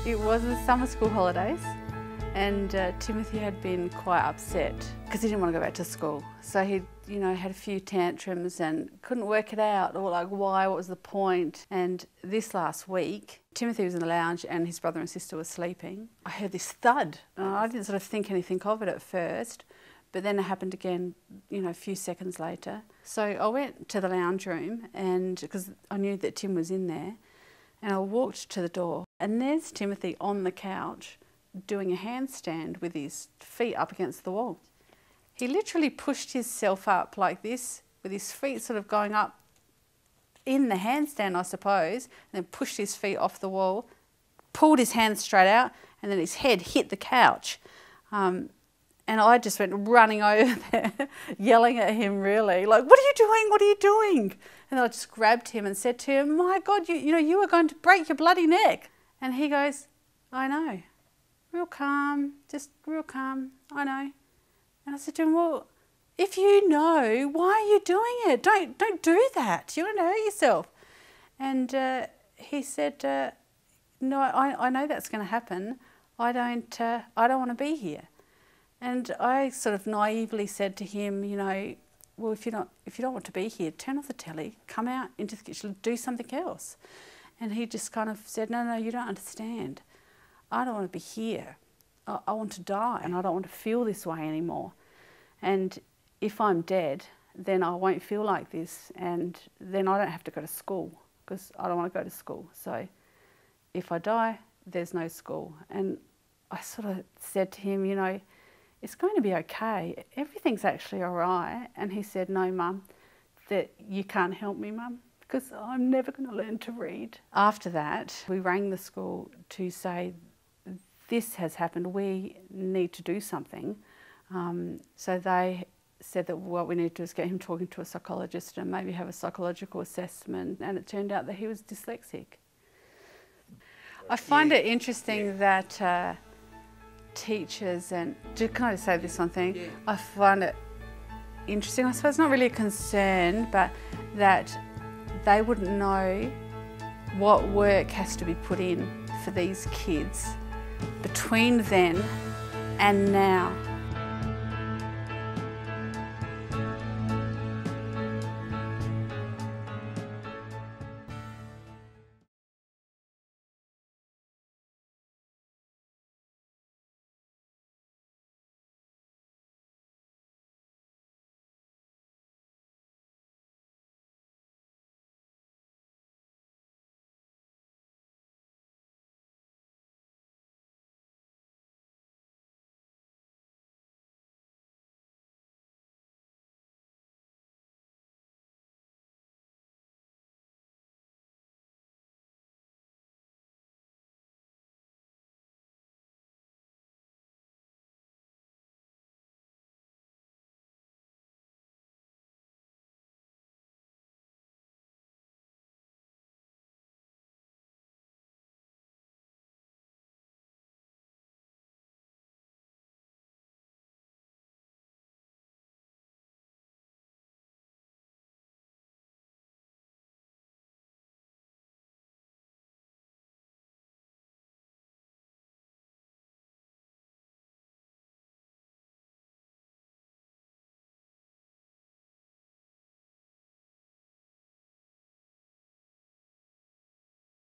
It was the summer school holidays, and Timothy had been quite upset because he didn't want to go back to school. So he, had a few tantrums and couldn't work it out, or like why, what was the point. And this last week, Timothy was in the lounge and his brother and sister were sleeping. I heard this thud. I didn't sort of think anything of it at first, but then it happened again, a few seconds later. So I went to the lounge room, and because I knew that Tim was in there, and I walked to the door, and there's Timothy on the couch doing a handstand with his feet up against the wall. He literally pushed himself up like this, with his feet sort of going up in the handstand, I suppose, and then pushed his feet off the wall, pulled his hands straight out, and then his head hit the couch. And I just went running over there, yelling at him really, like, "What are you doing? What are you doing?" And I just grabbed him and said to him, "My God, you are going to break your bloody neck." And he goes, "I know." Real calm, just real calm, "I know." And I said to him, "Well, if you know, why are you doing it? Don't do that. You're going to hurt yourself." And he said, "No, I know that's going to happen. I don't want to be here." And I sort of naively said to him, "Well, if you don't want to be here, turn off the telly, come out into the kitchen, do something else." And he just kind of said, No, you don't understand. I don't want to be here. I want to die, and I don't want to feel this way anymore. And if I'm dead, then I won't feel like this, and then I don't have to go to school, because I don't want to go to school. So if I die, there's no school. And I sort of said to him, "It's going to be okay. Everything's actually all right." And he said, "No, Mum, that you can't help me, Mum, because I'm never going to learn to read." After that, we rang the school to say, "This has happened, we need to do something." So they said that what we need to do is get him talking to a psychologist and maybe have a psychological assessment, and it turned out that he was dyslexic. I find it interesting that teachers, and can I just say this one thing? Yeah. I find it interesting, I suppose not really a concern, but that they wouldn't know what work has to be put in for these kids between then and now.